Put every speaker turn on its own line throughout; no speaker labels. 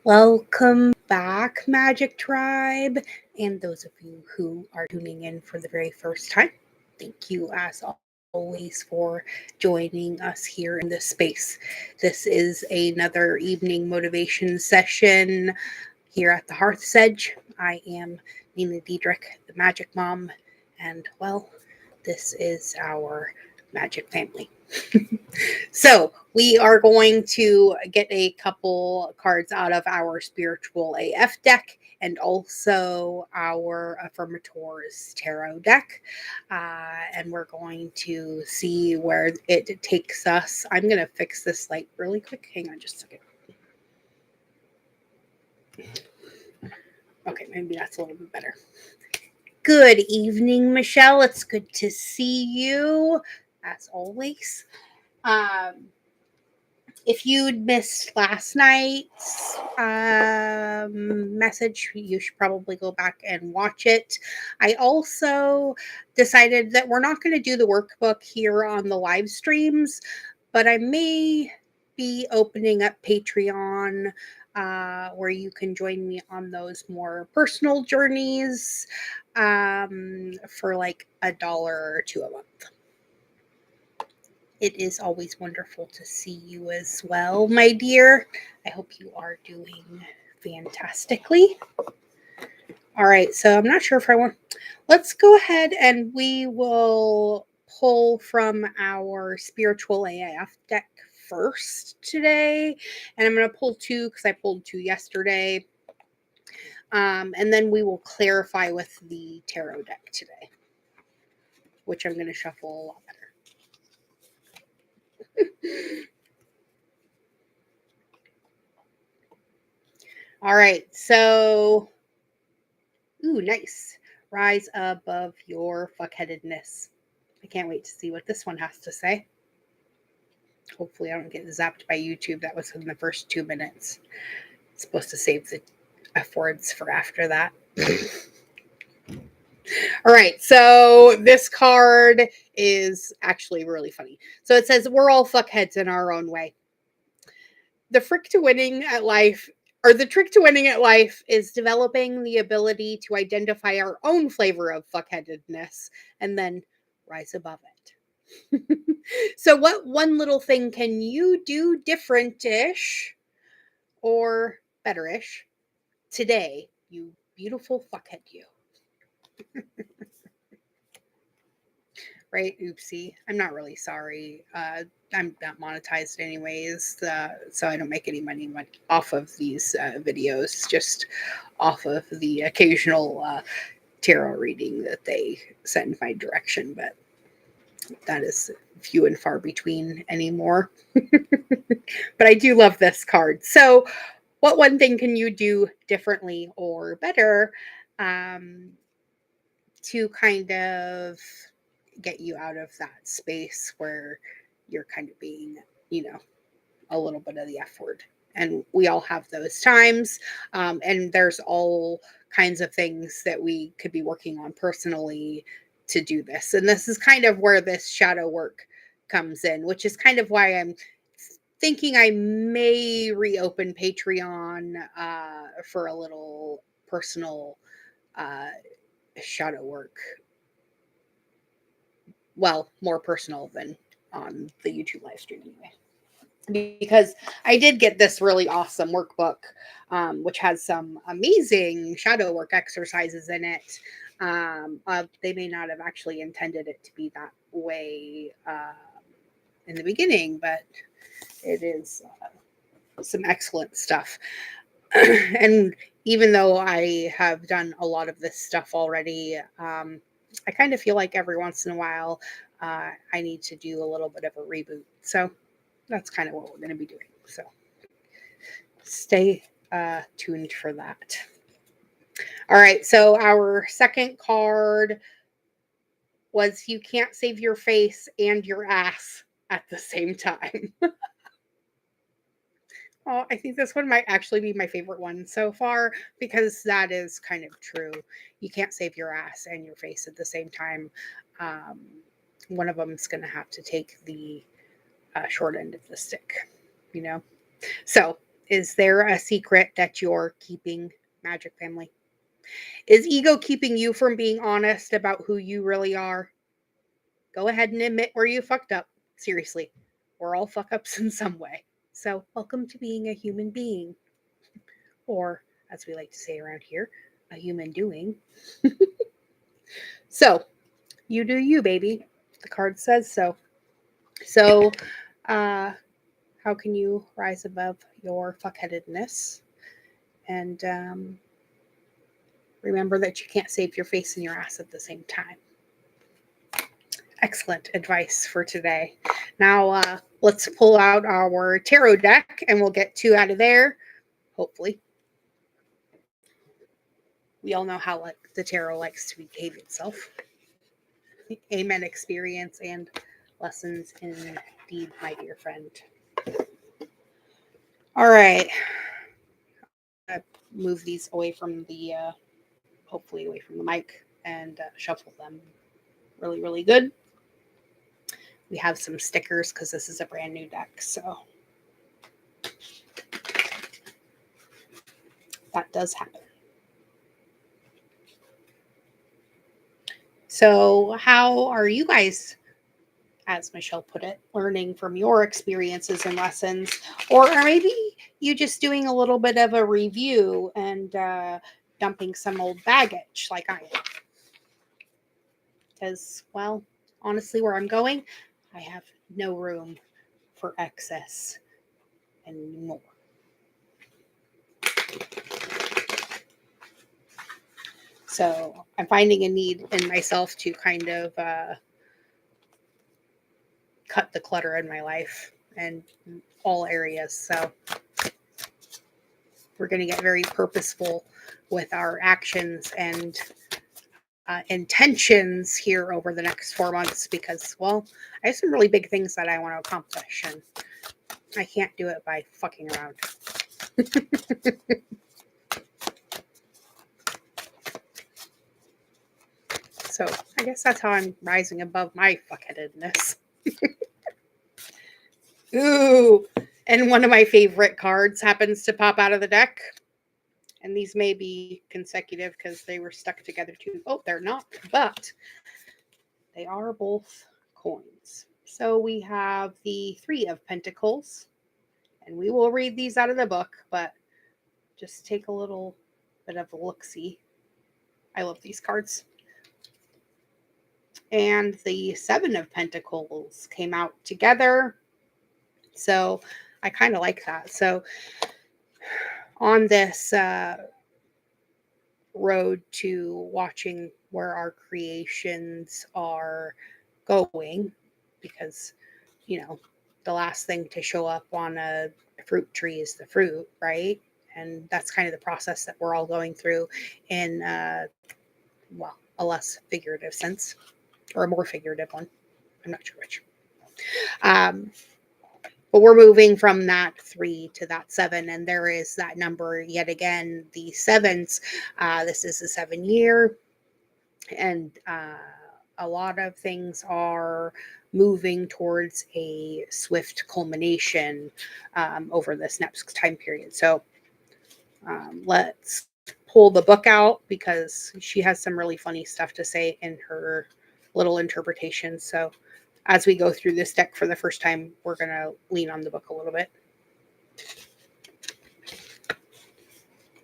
Welcome back, Magic Tribe, and those of you who are tuning in for the very first time. Thank you, as always, for joining us here in this space. This is another evening motivation session here at the Hearth Sedge. I am Nina Diedrich, the Magic Mom, and well, this is our magic family. So we are going to get a couple cards out of our spiritual AF deck and also our Affirmators Tarot deck. And we're going to see where it takes us. I'm going to fix this light really quick. Hang on just a second. Okay, maybe that's a little bit better. Good evening, Michelle. It's good to see you, as always. If you'd missed last night's message, you should probably go back and watch it. I also decided that we're not going to do the workbook here on the live streams, but I may be opening up Patreon where you can join me on those more personal journeys for like $1 or $2 a month. It is always wonderful to see you as well, my dear. I hope you are doing fantastically. All right, so I'm not sure if I want. Let's go ahead and we will pull from our spiritual AIF deck first today. And I'm going to pull two because I pulled two yesterday. And then we will clarify with the tarot deck today, which I'm going to shuffle a lot better. All right, so, ooh, nice. Rise above your fuckheadedness. I can't wait to see what this one has to say. Hopefully I don't get zapped by YouTube. That was in the first 2 minutes. It's supposed to save the F words for after that. All right, so this card is actually really funny. So it says, we're all fuckheads in our own way. The trick to winning at life is developing the ability to identify our own flavor of fuckheadedness and then rise above it. So what one little thing can you do different-ish or better-ish today, you beautiful fuckhead you? Right? Oopsie. I'm not really sorry. I'm not monetized anyways, so I don't make any money off of these videos, just off of the occasional tarot reading that they send my direction, but that is few and far between anymore. But I do love this card. So what one thing can you do differently or better to kind of get you out of that space where you're kind of being, a little bit of the F word? And we all have those times. And there's all kinds of things that we could be working on personally to do this. And this is kind of where this shadow work comes in, which is kind of why I'm thinking I may reopen Patreon for a little personal shadow work. Well, more personal than on the YouTube live stream anyway. Because I did get this really awesome workbook, which has some amazing shadow work exercises in it. They may not have actually intended it to be that way in the beginning, but it is some excellent stuff. And even though I have done a lot of this stuff already, I kind of feel like every once in a while I need to do a little bit of a reboot. So that's kind of what we're going to be doing. So stay tuned for that. All right. So our second card was you can't save your face and your ass at the same time. Oh, I think this one might actually be my favorite one so far because that is kind of true. You can't save your ass and your face at the same time. One of them is going to have to take the short end of the stick, So Is there a secret that you're keeping, Magic Family? Is ego keeping you from being honest about who you really are? Go ahead and admit where you fucked up. Seriously, we're all fuck ups in some way. So, welcome to being a human being, or as we like to say around here, a human doing. So, you do you, baby. The card says so. So, how can you rise above your fuckheadedness? And remember that you can't save your face and your ass at the same time. Excellent advice for today. Now, let's pull out our tarot deck and we'll get 2 out of there, hopefully. We all know how the tarot likes to behave itself. Amen, experience and lessons indeed, my dear friend. All right. I move these away from the, hopefully away from the mic and shuffle them really, really good. We have some stickers because this is a brand new deck, so that does happen. So how are you guys, as Michelle put it, learning from your experiences and lessons? Or maybe you just doing a little bit of a review and dumping some old baggage like I am. Because, well, honestly, where I'm going, I have no room for excess anymore. So I'm finding a need in myself to kind of cut the clutter in my life and all areas. So we're going to get very purposeful with our actions and intentions here over the next 4 months because, well, I have some really big things that I want to accomplish and I can't do it by fucking around. So I guess that's how I'm rising above my fuckheadedness. Ooh, and one of my favorite cards happens to pop out of the deck. And these may be consecutive because they were stuck together too. Oh, they're not, but they are both coins. So we have the 3 of Pentacles, and we will read these out of the book, but just take a little bit of a look-see. I love these cards. And the 7 of Pentacles came out together. So I kind of like that. So on this road to watching where our creations are going, because, you know, the last thing to show up on a fruit tree is the fruit, right? And that's kind of the process that we're all going through in, well, a less figurative sense or a more figurative one. I'm not sure which. But we're moving from that 3 to that 7, and there is that number yet again, the 7s. This is a 7-year, and a lot of things are moving towards a swift culmination over this next time period. So let's pull the book out because she has some really funny stuff to say in her little interpretation. So as we go through this deck for the first time, we're going to lean on the book a little bit.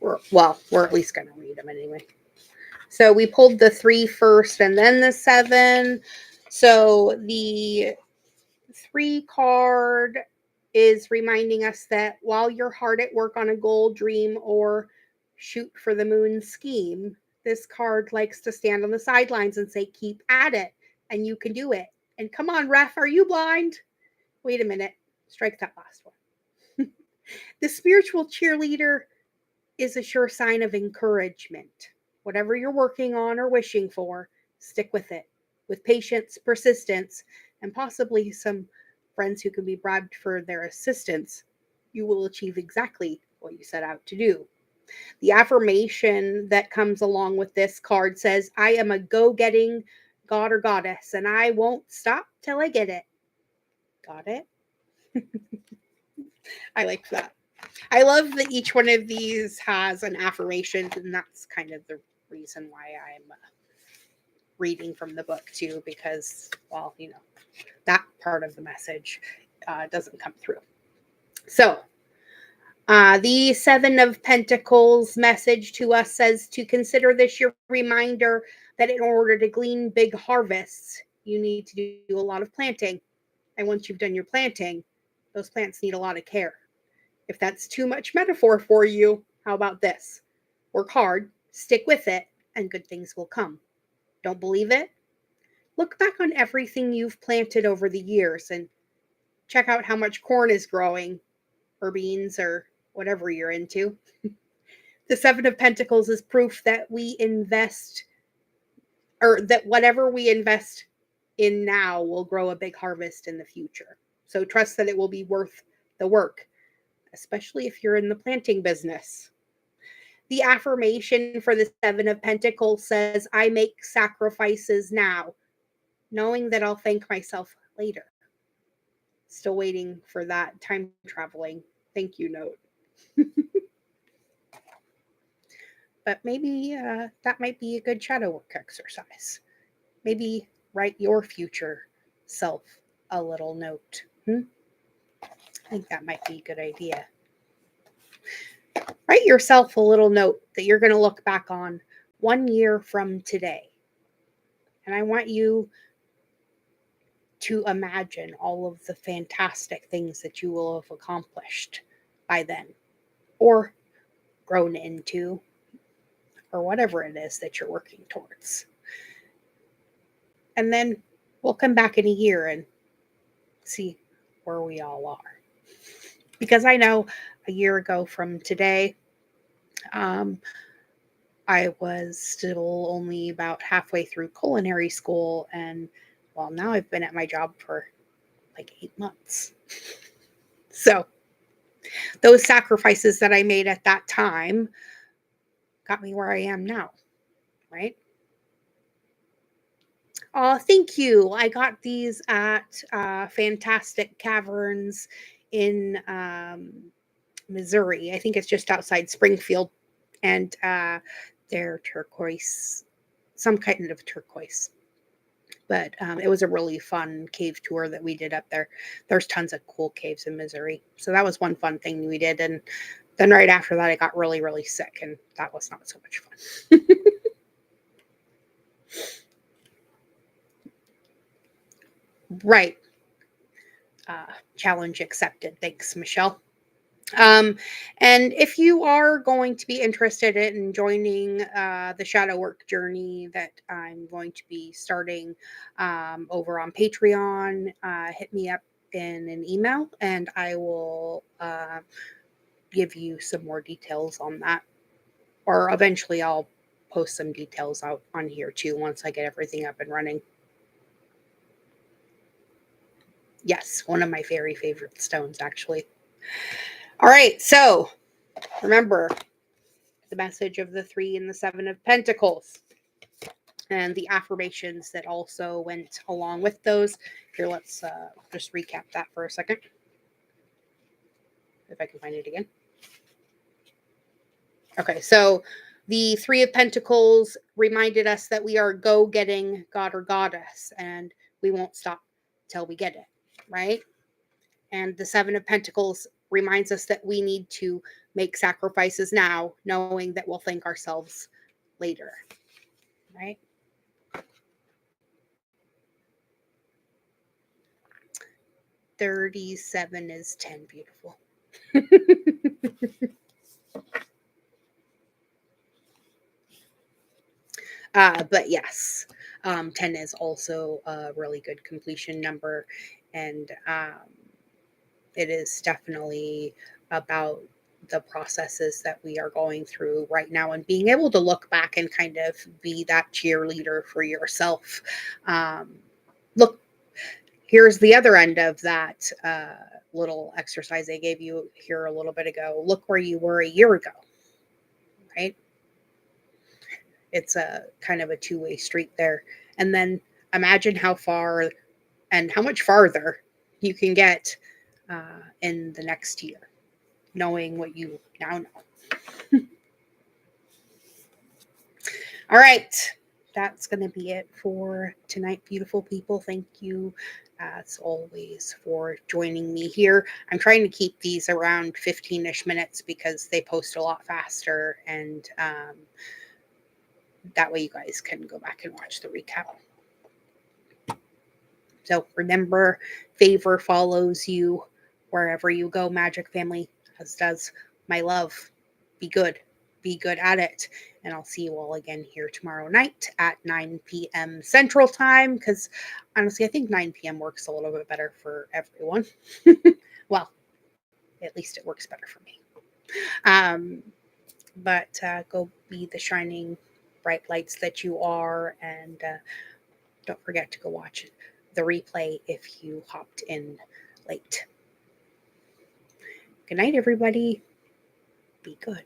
We're at least going to read them anyway. So we pulled the 3 first and then the 7. So the 3 card is reminding us that while you're hard at work on a goal, dream, or shoot for the moon scheme, this card likes to stand on the sidelines and say, keep at it and you can do it. And come on, ref, are you blind? Wait a minute. Strike that last one. The spiritual cheerleader is a sure sign of encouragement. Whatever you're working on or wishing for, stick with it. With patience, persistence, and possibly some friends who can be bribed for their assistance, you will achieve exactly what you set out to do. The affirmation that comes along with this card says, I am a go-getting god or goddess, and I won't stop till I get it. Got it? I like that. I love that each one of these has an affirmation, and that's kind of the reason why I'm reading from the book too, because, well, that part of the message doesn't come through. So, the Seven of Pentacles message to us says to consider this your reminder that in order to glean big harvests, you need to do a lot of planting. And once you've done your planting, those plants need a lot of care. If that's too much metaphor for you, how about this? Work hard, stick with it, and good things will come. Don't believe it? Look back on everything you've planted over the years and check out how much corn is growing, or beans, or whatever you're into. The Seven of Pentacles is proof that we invest, or that whatever we invest in now will grow a big harvest in the future. So trust that it will be worth the work, especially if you're in the planting business. The affirmation for the Seven of Pentacles says, I make sacrifices now, knowing that I'll thank myself later. Still waiting for that time traveling thank you note. But maybe that might be a good shadow work exercise. Maybe write your future self a little note. I think that might be a good idea. Write yourself a little note that you're going to look back on 1 year from today. And I want you to imagine all of the fantastic things that you will have accomplished by then, or grown into, or whatever it is that you're working towards. And then we'll come back in a year and see where we all are. Because I know a year ago from today, I was still only about halfway through culinary school, and well, now I've been at my job for like 8 months. So those sacrifices that I made at that time got me where I am now, right? Oh, thank you. I got these at Fantastic Caverns in Missouri. I think it's just outside Springfield. And they're turquoise, some kind of turquoise. But it was a really fun cave tour that we did up there. There's tons of cool caves in Missouri. So that was one fun thing we did. And then right after that, I got really, really sick. And that was not so much fun. Right. Challenge accepted. Thanks, Michelle. And if you are going to be interested in joining the shadow work journey that I'm going to be starting over on Patreon, hit me up in an email and I will give you some more details on that. Or eventually I'll post some details out on here too once I get everything up and running. Yes, one of my very favorite stones, actually. All right, so remember the message of the 3 and the 7 of Pentacles and the affirmations that also went along with those. Here, let's just recap that for a second. If I can find it again. Okay, so the 3 of Pentacles reminded us that we are go-getting god or goddess, and we won't stop till we get it, right? And the 7 of Pentacles reminds us that we need to make sacrifices now, knowing that we'll thank ourselves later, right? $37 is 10. Beautiful. But yes, 10 is also a really good completion number. And it is definitely about the processes that we are going through right now and being able to look back and kind of be that cheerleader for yourself. Look, here's the other end of that little exercise I gave you here a little bit ago. Look where you were a year ago, right? It's a kind of a two-way street there. And then imagine how far and how much farther you can get in the next year. knowing what you now know. All right. That's going to be it for tonight, beautiful people. Thank you, as always, for joining me here. I'm trying to keep these around 15-ish minutes because they post a lot faster, and that way you guys can go back and watch the recap. So remember, favor follows you wherever you go, Magic Family, as does my love. Be good. Be good at it. And I'll see you all again here tomorrow night at 9 p.m. Central Time, because honestly, I think 9 p.m. works a little bit better for everyone. Well, at least it works better for me. Um, but go be the shining bright lights that you are, and don't forget to go watch the replay if you hopped in late. Good night, everybody. Be good.